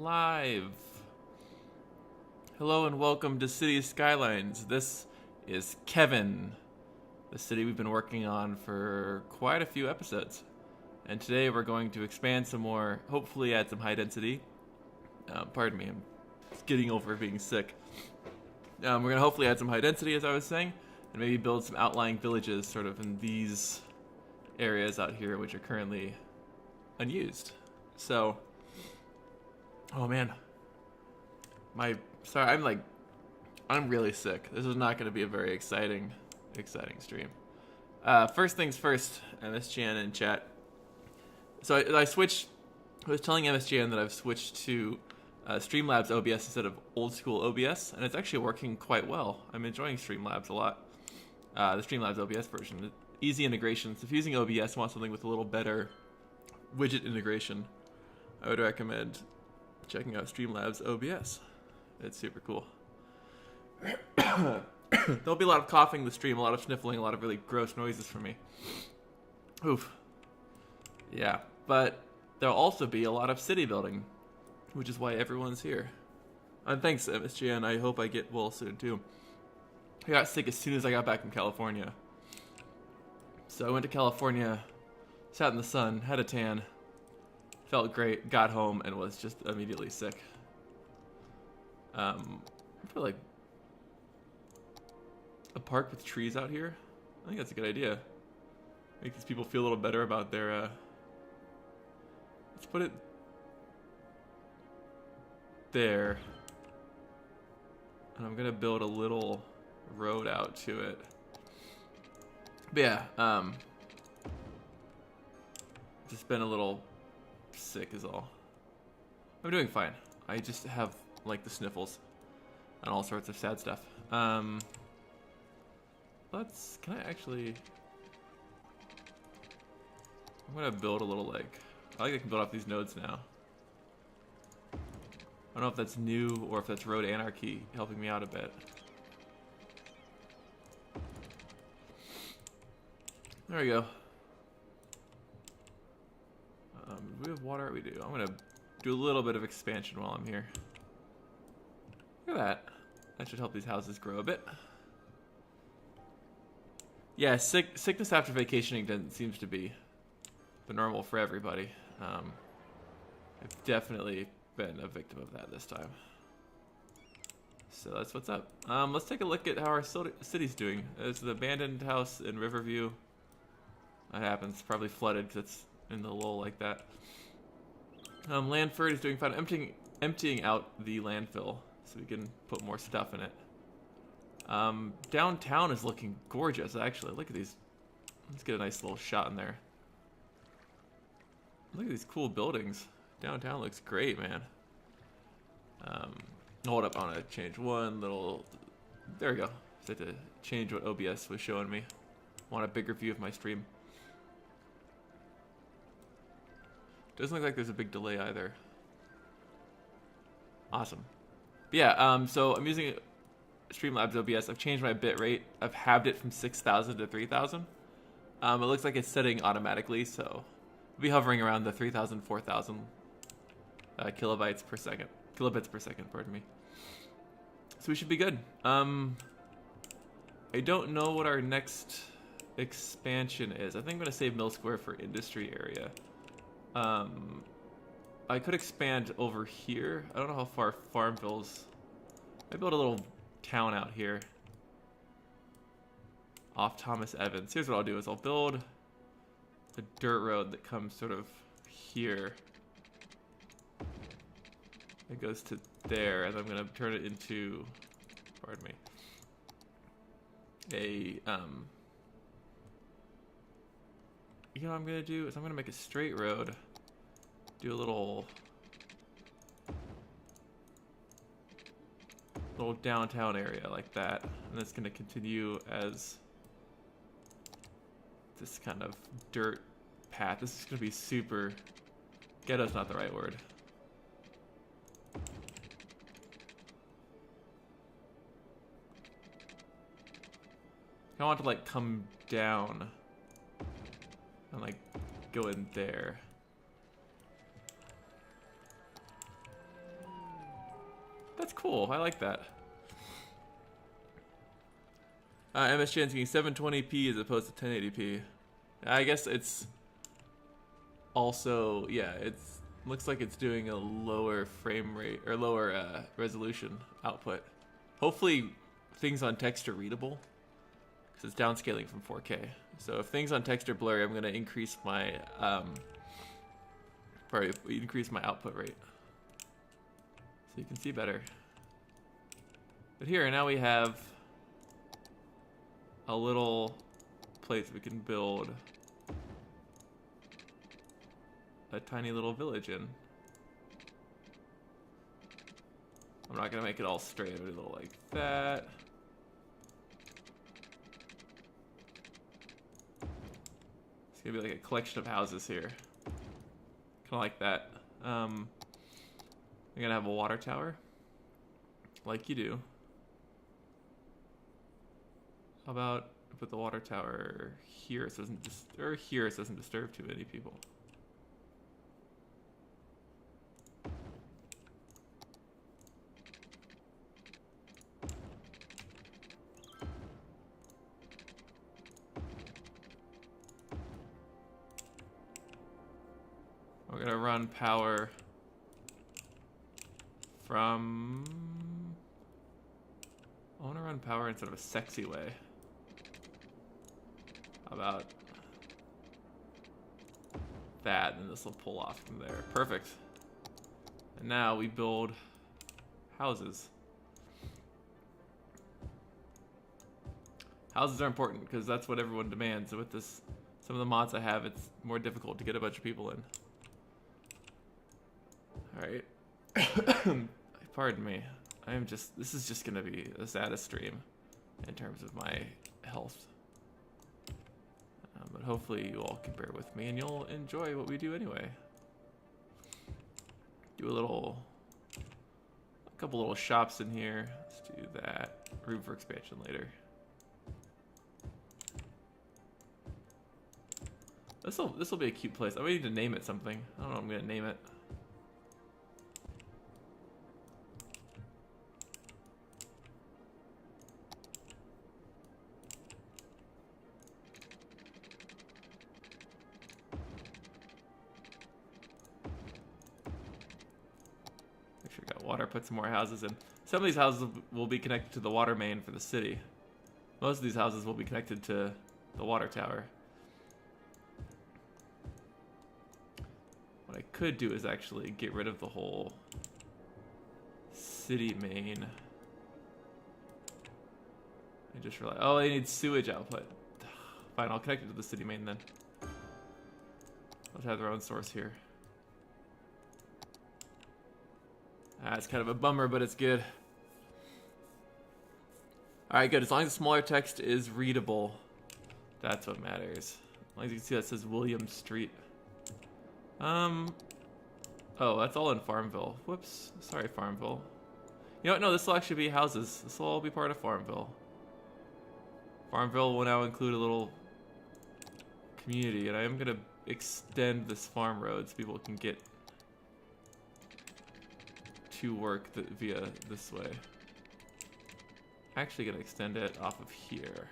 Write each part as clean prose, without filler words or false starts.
live. Hello and welcome to City Skylines. This is Kevin, the city we've been working on for quite a few episodes. And today we're going to expand some more, hopefully add some high density. Pardon me, I'm getting over being sick. We're going to hopefully add some high density, as I was saying, and maybe build some outlying villages sort of in these areas out here, which are currently unused. So, oh man, I'm really sick. This is not going to be a very exciting stream. First things first, MSGN in chat. So I was telling MSGN that I've switched to Streamlabs OBS instead of old school OBS, and it's actually working quite well. I'm enjoying Streamlabs a lot. The Streamlabs OBS version, easy integration. So if using OBS, want something with a little better widget integration, I would recommend checking out Streamlabs OBS. It's super cool. There'll be a lot of coughing in the stream, a lot of sniffling, a lot of really gross noises from me. Oof. Yeah, but there'll also be a lot of city building, which is why everyone's here. And thanks, MSGN. I hope I get well soon, too. I got sick as soon as I got back from California. So I went to California, sat in the sun, had a tan, felt great, got home, and was just immediately sick. I feel like a park with trees out here. I think that's a good idea. Make these people feel a little better about their, let's put it there. And I'm gonna build a little road out to it. But yeah, just been a little sick is all. I'm doing fine. I just have like the sniffles and all sorts of sad stuff. Can I actually, I'm gonna build a little I can build off these nodes now. I don't know if that's new or if that's road anarchy helping me out a bit. There we go. Do we have water? We do. I'm gonna do a little bit of expansion while I'm here. Look at that. That should help these houses grow a bit. Yeah, sickness after vacationing seems to be the normal for everybody. I've definitely been a victim of that this time. So that's what's up. Let's take a look at how our city's doing. There's the abandoned house in Riverview. That happens. Probably flooded because it's in the lull like that. Landford is doing fine. Emptying out the landfill so we can put more stuff in it. Downtown is looking gorgeous, actually. Look at these. Let's get a nice little shot in there. Look at these cool buildings. Downtown looks great, man. Hold up, I want to change one little. There we go. Just had to change what OBS was showing me. Want a bigger view of my stream. Doesn't look like there's a big delay either. Awesome. But yeah, so I'm using Streamlabs OBS. I've changed my bit rate. I've halved it from 6,000 to 3,000. It looks like it's setting automatically, so we'll be hovering around the 3,000, 4,000 kilobits per second. Kilobits per second, pardon me. So we should be good. I don't know what our next expansion is. I think I'm going to save Mill Square for industry area. I could expand over here. I don't know how far Farmville's. I build a little town out here off Thomas Evans. Here's what I'll do is I'll build a dirt road that comes sort of here. It goes to there, and I'm gonna turn it into, pardon me, you know what I'm gonna do is I'm gonna make a straight road, do a little downtown area like that, and it's gonna continue as this kind of dirt path. This is gonna be super, ghetto's not the right word. I want to like come down and like go in there. That's cool. I like that. MSGN's getting 720p as opposed to 1080p. I guess it's also, yeah, it's looks like it's doing a lower frame rate or lower resolution output. Hopefully things on text are readable because it's downscaling from 4K. So if things on text are blurry, I'm going to increase my output rate so you can see better. But here now we have a little place we can build a tiny little village in. I'm not gonna make it all straight, I'll do a little like that. It's gonna be like a collection of houses here. Kinda like that. I'm gonna have a water tower, like you do. How about put the water tower here so it doesn't disturb too many people. We're gonna run power from... I wanna run power in sort of a sexy way. How about that, and this will pull off from there. Perfect. And now we build houses. Houses are important because that's what everyone demands. So with this, some of the mods I have, it's more difficult to get a bunch of people in. Alright. Pardon me. This is just gonna be the saddest stream in terms of my health. But hopefully you all can bear with me and you'll enjoy what we do anyway. Do a couple little shops in here. Let's do that. Room for expansion later. This will be a cute place. I need to name it something. I don't know what I'm gonna name it. Water, put some more houses in. Some of these houses will be connected to the water main for the city. Most of these houses will be connected to the water tower. What I could do is actually get rid of the whole city main. I just realized, oh, I need sewage output. Fine, I'll connect it to the city main then. Let's have their own source here. It's kind of a bummer, but it's good. Alright, good. As long as the smaller text is readable, that's what matters. As long as you can see that says William Street. Oh, that's all in Farmville. Whoops. Sorry, Farmville. You know what? No, this will actually be houses. This will all be part of Farmville. Farmville will now include a little community, and I am going to extend this farm road so people can get to work via this way. Actually gonna extend it off of here.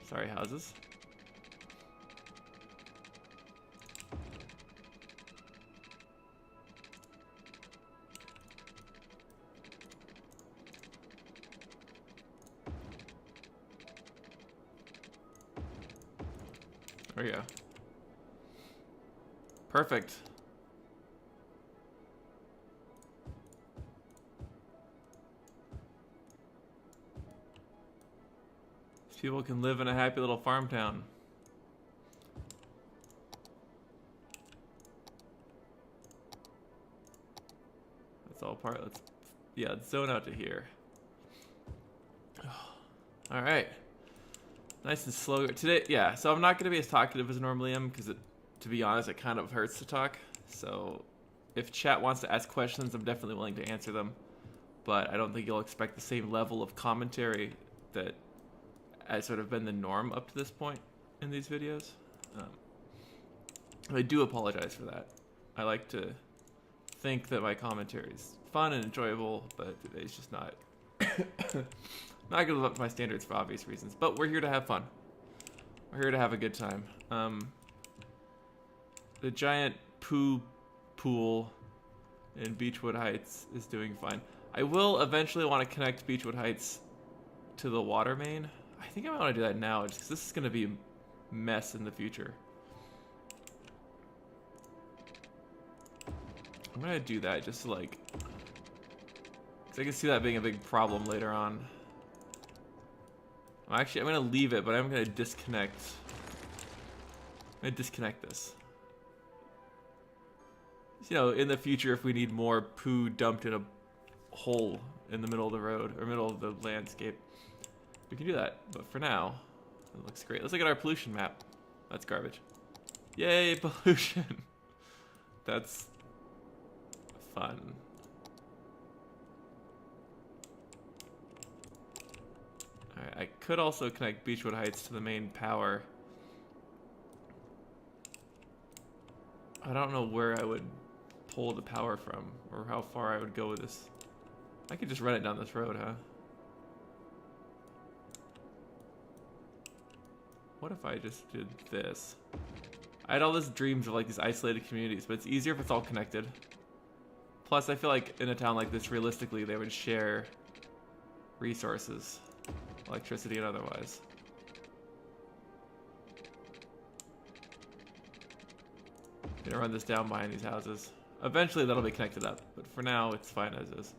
Sorry, houses. There we go. Perfect. People can live in a happy little farm town. That's all part. Let's zone out to here. All right. Nice and slow today. Yeah. So I'm not gonna be as talkative as I normally am because, to be honest, it kind of hurts to talk. So if chat wants to ask questions, I'm definitely willing to answer them. But I don't think you'll expect the same level of commentary that has sort of been the norm up to this point in these videos. I do apologize for that. I like to think that my commentary is fun and enjoyable, but today's just not not gonna live up to my standards for obvious reasons. But we're here to have fun. We're here to have a good time. The giant poo pool in Beechwood Heights is doing fine. I will eventually want to connect Beechwood Heights to the water main. I think I might want to do that now, just because this is going to be a mess in the future. I'm going to do that just to, like, because I can see that being a big problem later on. Actually, I'm going to leave it, but I'm going to disconnect. I'm going to disconnect this. You know, in the future, if we need more poo dumped in a hole in the middle of the road or middle of the landscape, we can do that. But for now, it looks great. Let's look at our pollution map. That's garbage. Yay, pollution. That's fun. Alright, I could also connect Beechwood Heights to the main power. I don't know where I would pull the power from or how far I would go with this. I could just run it down this road, huh? What if I just did this? I had all these dreams of like these isolated communities, but it's easier if it's all connected. Plus, I feel like in a town like this, realistically, they would share resources, electricity and otherwise. Gonna run this down behind these houses. Eventually that'll be connected up, but for now it's fine as is.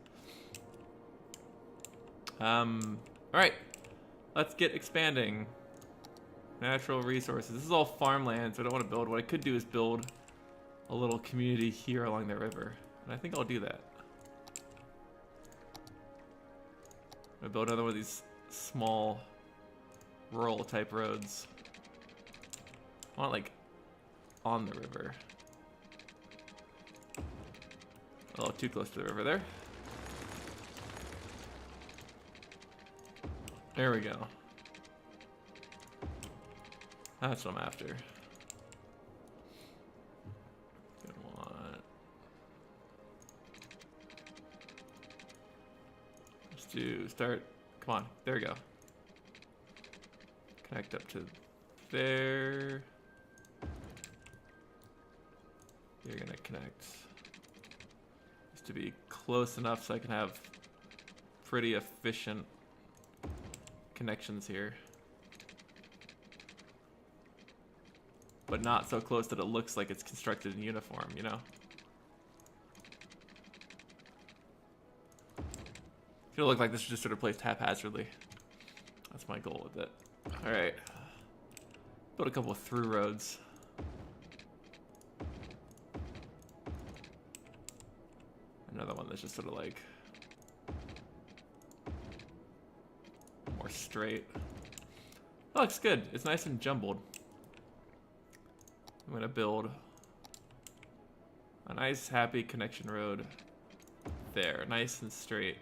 Alright. Let's get expanding. Natural resources. This is all farmland, so I don't want to build. What I could do is build a little community here along the river. And I think I'll do that. I'm gonna build another one of these small rural type roads. I want like on the river. A little too close to the river there. There we go. That's what I'm after. Good one. Let's do start. Come on, there we go. Connect up to there. You're gonna connect. Just to be close enough so I can have pretty efficient connections here. But not so close that it looks like it's constructed in uniform, you know? It'll look like this is just sort of placed haphazardly. That's my goal with it. Alright. Build a couple of through roads. Another one that's just sort of like more straight. That looks good. It's nice and jumbled. I'm gonna build a nice happy connection road there, nice and straight.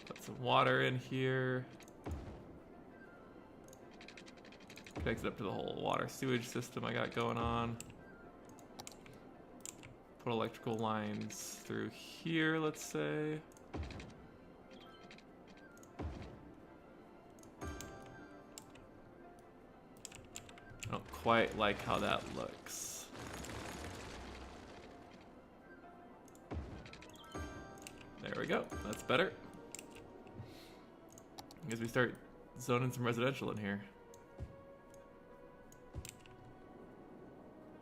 Put some water in here. Connect it up to the whole water sewage system I got going on. Put electrical lines through here, let's say. I don't quite like how that looks. There we go. That's better. I guess we start zoning some residential in here.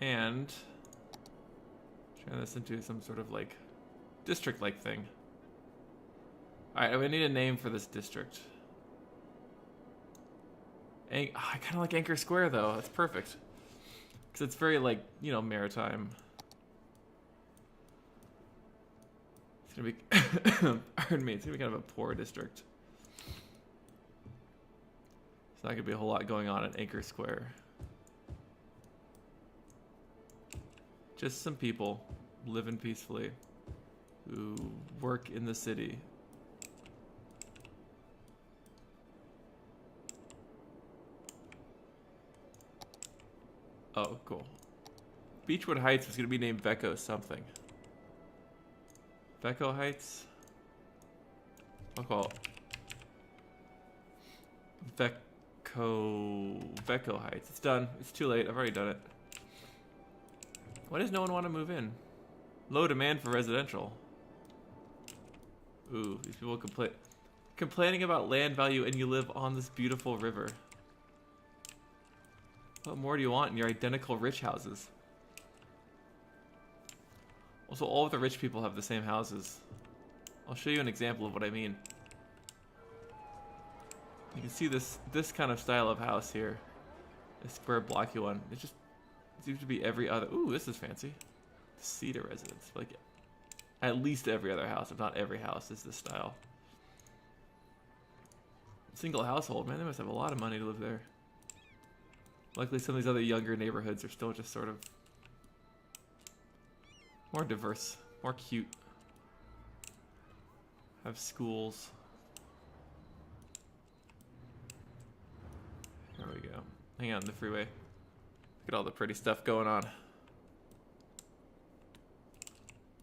And turn this into some sort of like district-like thing. Alright, we need a name for this district. I kind of like Anchor Square though. That's perfect. Because it's very like, you know, maritime. It's gonna be, pardon me, it's gonna be kind of a poor district. It's not gonna be a whole lot going on at Anchor Square. Just some people living peacefully who work in the city. Oh, cool. Beechwood Heights was gonna be named Vecco something. Vecco Heights. I'll call it Vecco Heights. It's done. It's too late. I've already done it. Why does no one want to move in? Low demand for residential. Ooh, these people complaining about land value, and you live on this beautiful river. What more do you want in your identical rich houses? Also, all of the rich people have the same houses. I'll show you an example of what I mean. You can see this kind of style of house here. A square blocky one. It seems to be every other. Ooh, this is fancy. Cedar residence. Like, at least every other house, if not every house, is this style. Single household, man. They must have a lot of money to live there. Luckily, some of these other younger neighborhoods are still just sort of more diverse, more cute. Have schools. There we go. Hang on the freeway. Look at all the pretty stuff going on.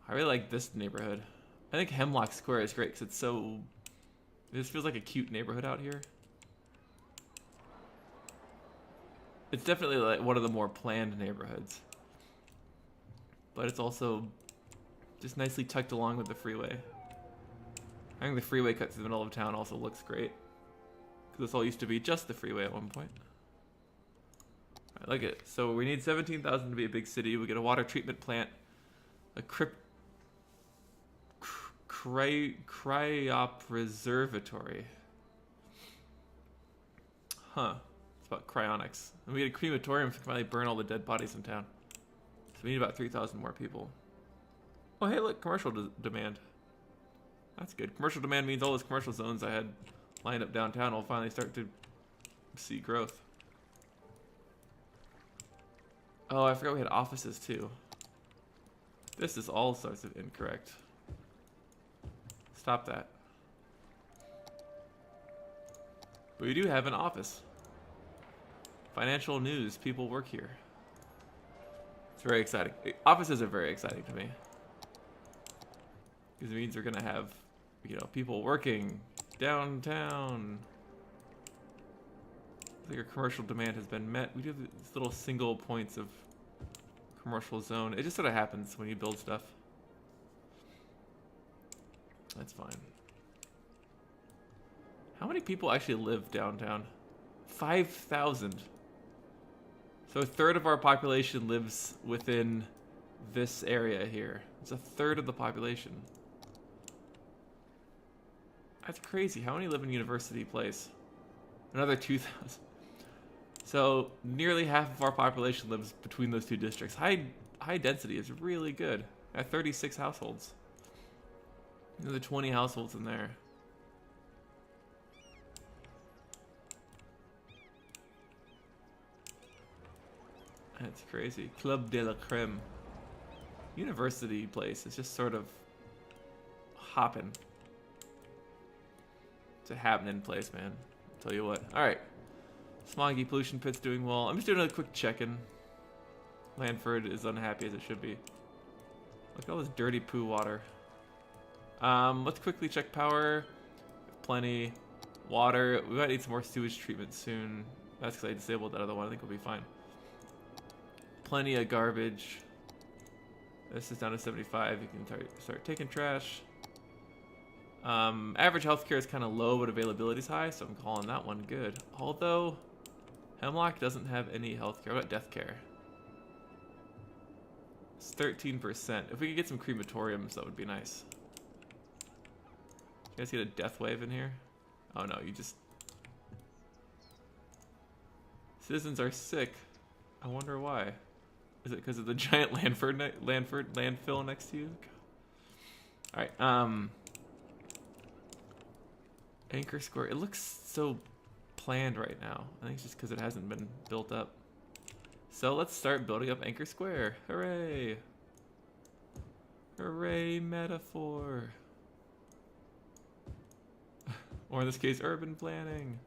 I really like this neighborhood. I think Hemlock Square is great because it's so... It just feels like a cute neighborhood out here. It's definitely like one of the more planned neighborhoods. But it's also just nicely tucked along with the freeway. I think the freeway cut through the middle of town also looks great. Because this all used to be just the freeway at one point. Alright, look at it. So we need 17,000 to be a big city. We get a water treatment plant. A cryop reservatory. Huh. It's about cryonics. And we get a crematorium to finally burn all the dead bodies in town. So we need about 3,000 more people. Oh, hey, look, commercial demand. That's good. Commercial demand means all those commercial zones I had lined up downtown will finally start to see growth. Oh, I forgot we had offices too. This is all sorts of incorrect. Stop that. But we do have an office. Financial news, people work here. It's very exciting. Offices are very exciting to me. Because it means we're gonna have, you know, people working downtown. I think our commercial demand has been met. We do have these little single points of commercial zone. It just sort of happens when you build stuff. That's fine. How many people actually live downtown? 5,000. So a third of our population lives within this area here. It's a third of the population. That's crazy. How many live in University Place? Another 2,000. So nearly half of our population lives between those two districts. High density is really good. At 36 households. Another 20 households in there. That's crazy. Club de la Creme. University Place is just sort of hopping. It's a happening place, man. I'll tell you what. Alright. Smoggy pollution pit's doing well. I'm just doing a quick check-in. Lanford is unhappy as it should be. Look at all this dirty poo water. Let's quickly check power. Plenty. Water. We might need some more sewage treatment soon. That's because I disabled that other one. I think we'll be fine. Plenty of garbage. This is down to 75. You can start taking trash. Average healthcare is kind of low, but availability is high, so I'm calling that one good. Although, Hemlock doesn't have any healthcare. What about death care? It's 13%. If we could get some crematoriums, that would be nice. You guys get a death wave in here? Oh no, you just... Citizens are sick. I wonder why. Is it because of the giant landfill next to you? Alright, Anchor Square. It looks so planned right now. I think it's just because it hasn't been built up. So let's start building up Anchor Square. Hooray! Hooray, metaphor. Or in this case, urban planning.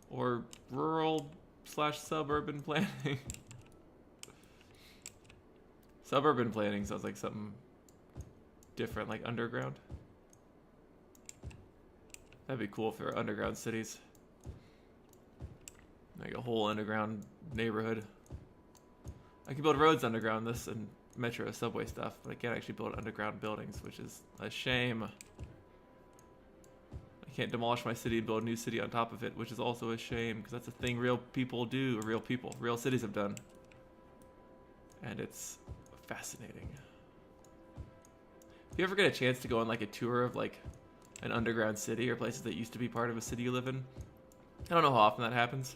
Or rural/suburban planning. Suburban planning sounds like something different, like underground. That'd be cool for underground cities. Like a whole underground neighborhood. I can build roads underground this and metro subway stuff, but I can't actually build underground buildings, which is a shame. I can't demolish my city and build a new city on top of it, which is also a shame, because that's a thing real people do, or real cities have done. And it's fascinating. If you ever get a chance to go on like a tour of like an underground city or places that used to be part of a city you live in, I don't know how often that happens.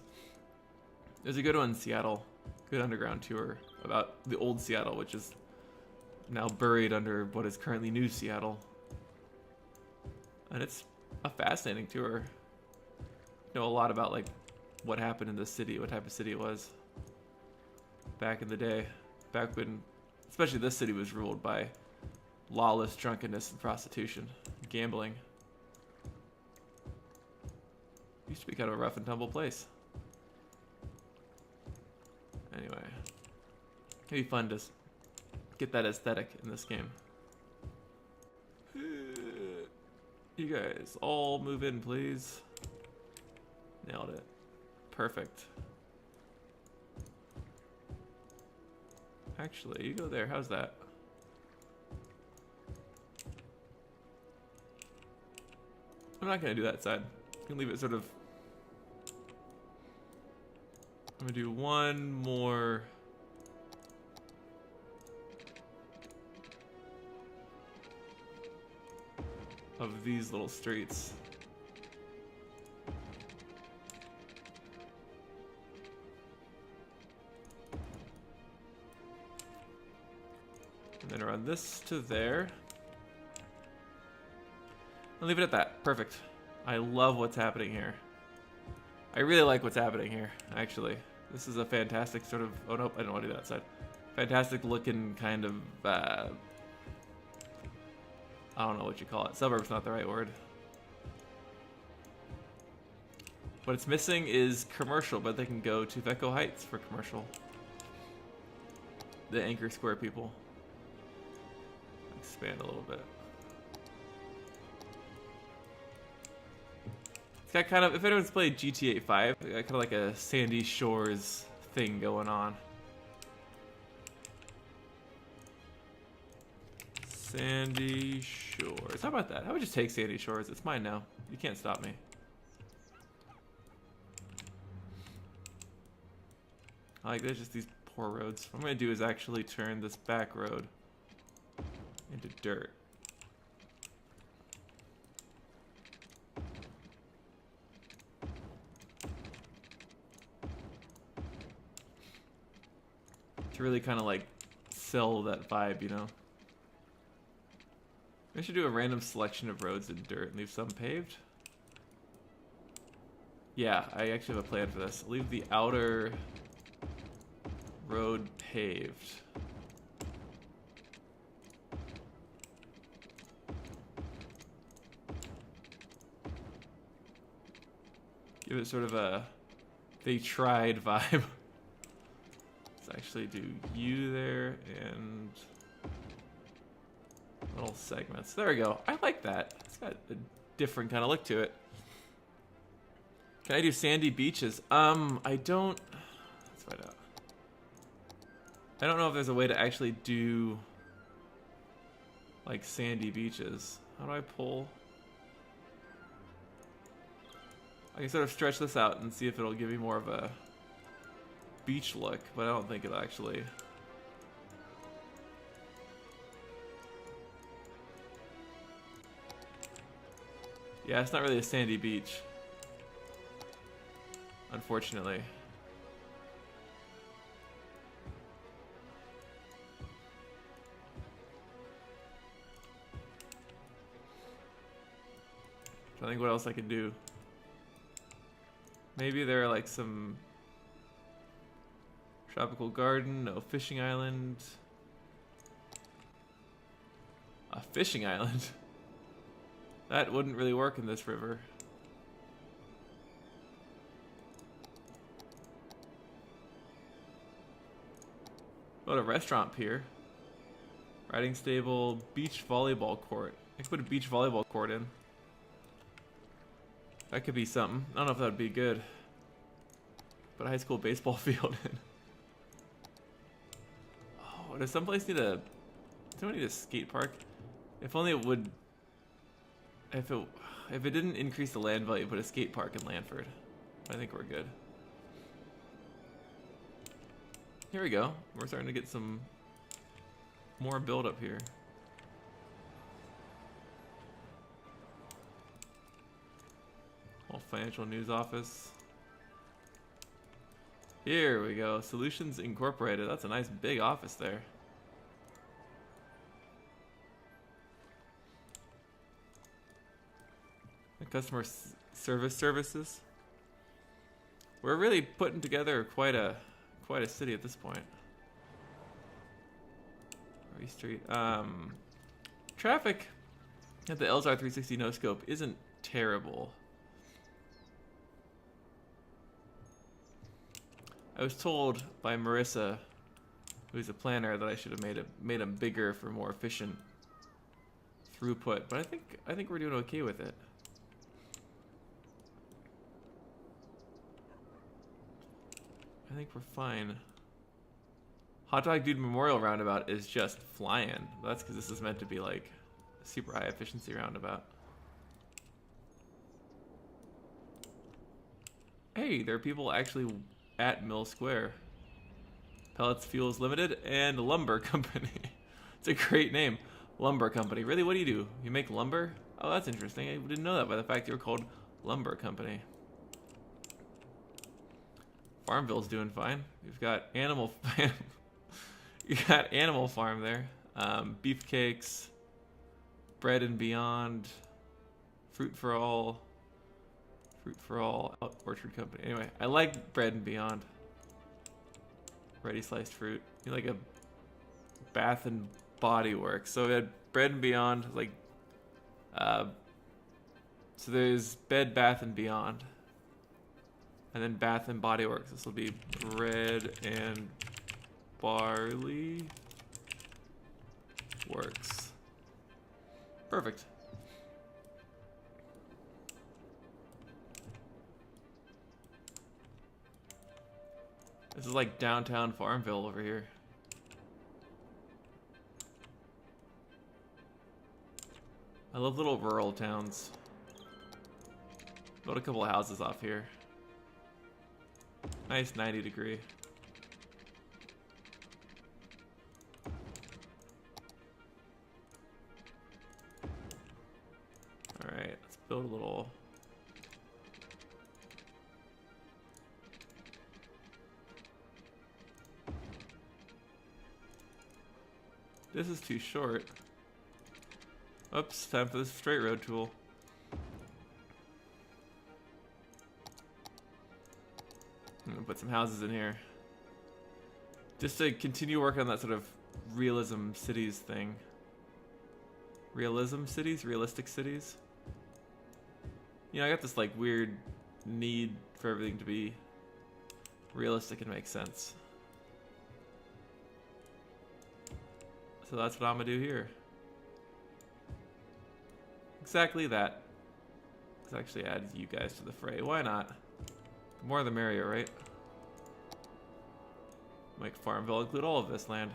There's a good one in Seattle, good underground tour about the old Seattle, which is now buried under what is currently New Seattle. And it's a fascinating tour. Know a lot about like what happened in this city, what type of city it was back in the day, back when especially this city was ruled by lawless drunkenness and prostitution, gambling. Used to be kind of a rough and tumble place. Anyway, it can be fun to get that aesthetic in this game. You guys all move in, please. Nailed it. Perfect. Actually, you go there. How's that? I'm not going to do that side. I'm going to leave it sort of... I'm going to do one more... of these little streets. And then run this to there. I'll leave it at that. Perfect. I love what's happening here. I really like what's happening here, actually. This is a fantastic sort of... Oh, nope, I don't want to do that side. Fantastic looking kind of... I don't know what you call it. Suburb's not the right word. What it's missing is commercial, but they can go to Vecco Heights for commercial. The Anchor Square people. Expand a little bit. It's got kind of, if anyone's played GTA 5, it's got kind of like a Sandy Shores thing going on. Sandy Shores. How about that? How about just take Sandy Shores? It's mine now. You can't stop me. I like there's just these poor roads. What I'm going to do is actually turn this back road into dirt. To really kind of like sell that vibe, you know? I should do a random selection of roads in dirt and leave some paved. Yeah, I actually have a plan for this. Leave the outer road paved. Give it sort of a they tried vibe. Let's actually do you there and little segments. There we go. I like that. It's got a different kind of look to it. Can I do sandy beaches? I don't... Let's find out. I don't know if there's a way to actually do like sandy beaches. How do I pull? I can sort of stretch this out and see if it'll give me more of a beach look, but I don't think it'll actually... Yeah, it's not really a sandy beach, unfortunately. I think what else I could do. Maybe there are like some tropical garden, no fishing island. A fishing island? That wouldn't really work in this river. What a restaurant pier. Riding stable, beach volleyball court. I could put a beach volleyball court in. That could be something. I don't know if that would be good. Put a high school baseball field in. Oh, does someplace need a... Does someone need a skate park? If only it would... If it didn't increase the land value, put a skate park in Lanford. I think we're good. Here we go. We're starting to get some more build up here. Financial news office. Here we go. Solutions Incorporated. That's a nice big office there. And customer services. We're really putting together quite a city at this point. Murray Street. Traffic at the Elzar 360 no scope isn't terrible. I was told by Marissa, who's a planner, that I should have made them bigger for more efficient throughput, but I think we're doing okay with it. I think we're fine. Hot Dog Dude Memorial Roundabout is just flying. That's because this is meant to be like a super high efficiency roundabout. Hey, there are people actually at Mill Square. Pellets Fuels Limited and Lumber Company. It's a great name. Lumber Company. Really, what do you do? You make lumber? Oh, that's interesting. I didn't know that by the fact you were called Lumber Company. Farmville's doing fine. You've got Animal Farm there. Beefcakes, Bread and Beyond, Fruit for All, Orchard Company. Anyway, I like Bread and Beyond. Ready sliced fruit. You like a Bath and Body Works. So we had Bread and Beyond, like, so there's Bed Bath and Beyond, and then Bath and Body Works. This will be Bread and Barley Works. Perfect. This is like downtown Farmville over here. I love little rural towns. Built a couple of houses off here. Nice 90 degree. Alright, let's build a little... This is too short. Oops, time for the straight road tool. I'm gonna put some houses in here. Just to continue working on that sort of realism cities thing. Realism cities? Realistic cities? You know, I got this like weird need for everything to be realistic and make sense. So that's what I'm gonna do here. Exactly that. Let's actually add you guys to the fray. Why not? The more the merrier, right? Make Farmville include all of this land.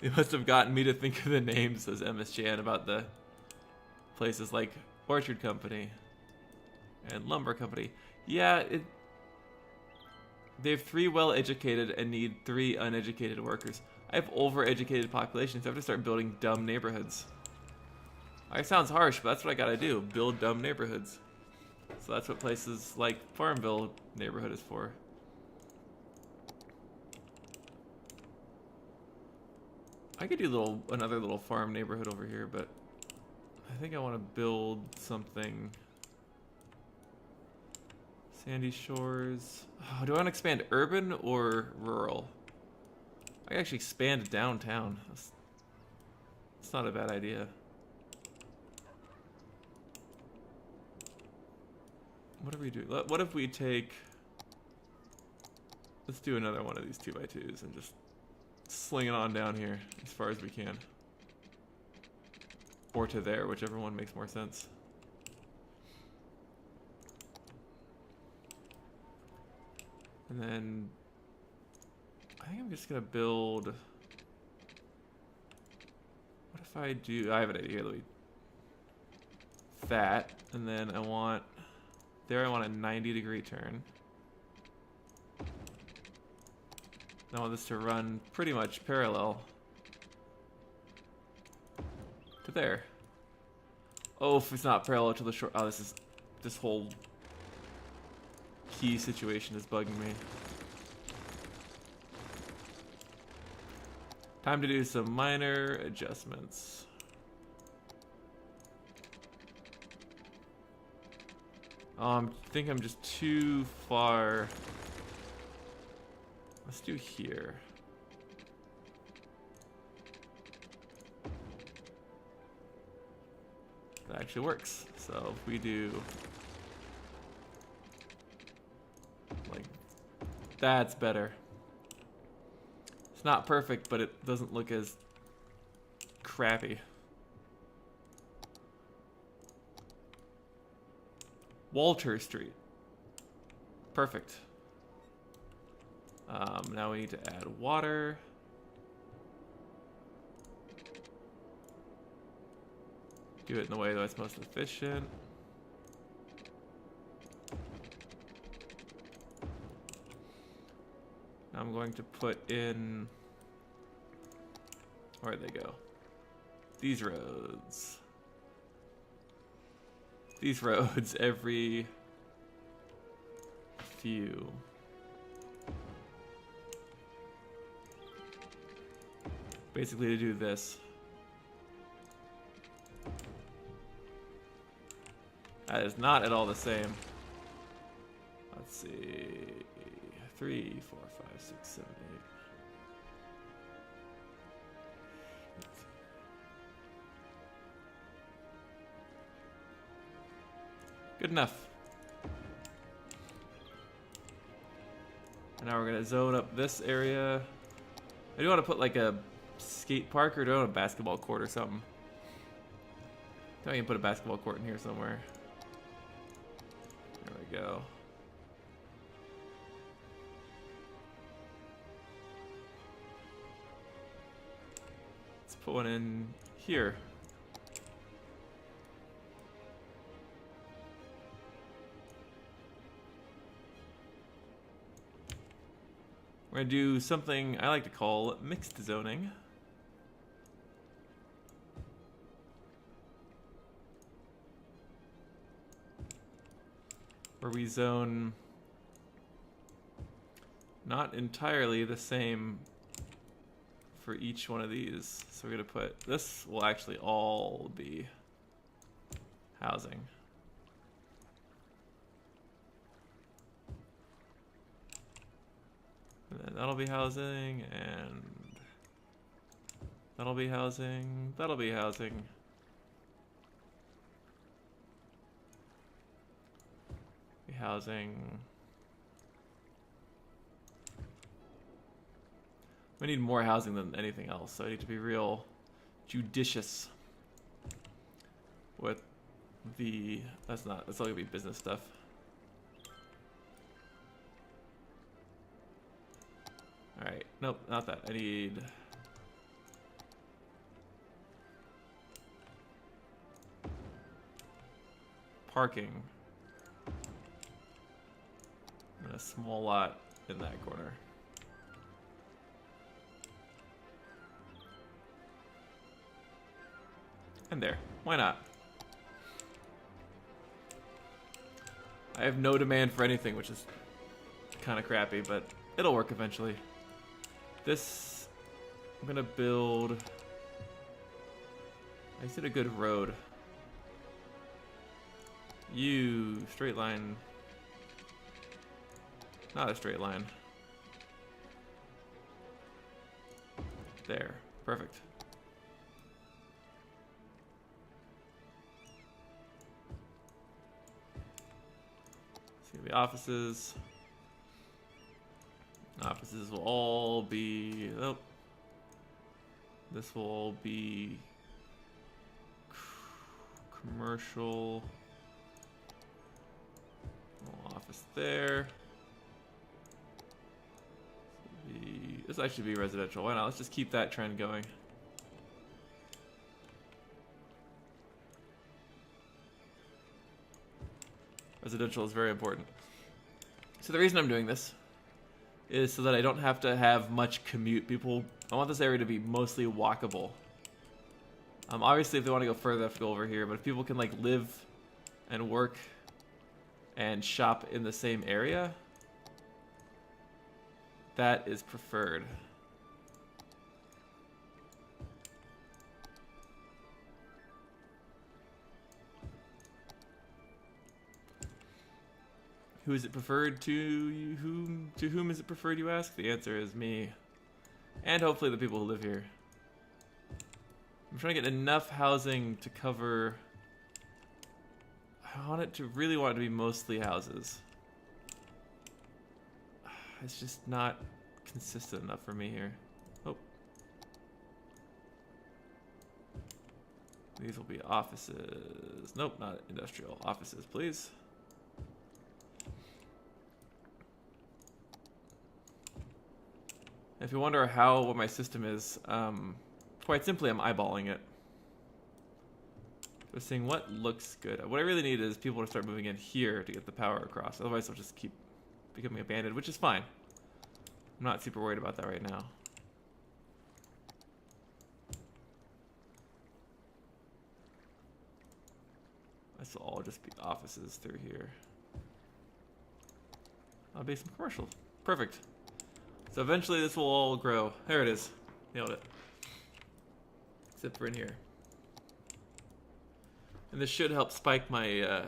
They must have gotten me to think of the names, says MS Chan, about the places like Orchard Company and Lumber Company. Yeah, they have 3 well-educated and need 3 uneducated workers. I have over-educated populations. So I have to start building dumb neighborhoods. It sounds harsh, but that's what I gotta do. Build dumb neighborhoods. So that's what places like Farmville neighborhood is for. I could do another little farm neighborhood over here, but I think I want to build something. Sandy Shores. Oh, do I want to expand urban or rural? I can actually expand downtown. That's not a bad idea. What do we do? What if we take... let's do another one of these 2x2s and just sling it on down here as far as we can. Or to there, whichever one makes more sense. And then I think I'm just gonna build. What if I do? I have an idea. Let me that, and then I want there. I want a 90-degree turn. I want this to run pretty much parallel to there. Oh, if it's not parallel to the shore. Oh, this whole key situation is bugging me. Time to do some minor adjustments. I think I'm just too far. Let's do here. That actually works. So if we do like that's better. It's not perfect, but it doesn't look as crappy. Walter Street. Perfect. Now we need to add water. Do it in the way that's most efficient. Now I'm going to put in, where'd they go? These roads. These roads every few. Basically to do this. That is not at all the same. Let's see. 3, 4, 5, 6, 7, 8. Good enough. And now we're gonna zone up this area. I do want to put like a skate park, or do I want a basketball court or something? I think I can put a basketball court in here somewhere. There we go. Let's put one in here. We're gonna do something I like to call mixed zoning. Where we zone not entirely the same for each one of these. So we're gonna put, this will actually all be housing. And then that'll be housing, and that'll be housing, that'll be housing. Housing. We need more housing than anything else, so I need to be real judicious with the, that's all gonna be business stuff. Alright, nope, not that. I need parking. And a small lot in that corner. And there. Why not? I have no demand for anything, which is kind of crappy, but it'll work eventually. This, I'm gonna build, I said a good road. You, straight line. Not a straight line. There. Perfect. See the offices. Offices will all be... Oh. This will all be... commercial. Office there. This actually be residential. Why not? Let's just keep that trend going. Residential is very important. So the reason I'm doing this is so that I don't have to have much commute. I want this area to be mostly walkable. Obviously, if they want to go further, they have to go over here. But if people can like live and work and shop in the same area, that is preferred. Who is it preferred to? To whom is it preferred, you ask? The answer is me. And hopefully the people who live here. I'm trying to get enough housing to cover... I really want it to be mostly houses. It's just not consistent enough for me here. Oh. These will be offices. Nope, not industrial. Offices, please. If you wonder what my system is, quite simply, I'm eyeballing it. Just seeing what looks good. What I really need is people to start moving in here to get the power across. Otherwise, I'll just keep becoming abandoned, which is fine. I'm not super worried about that right now. This will all just be offices through here. I'll be some commercial. Perfect. So eventually this will all grow. There it is. Nailed it. Except for in here. And this should help spike my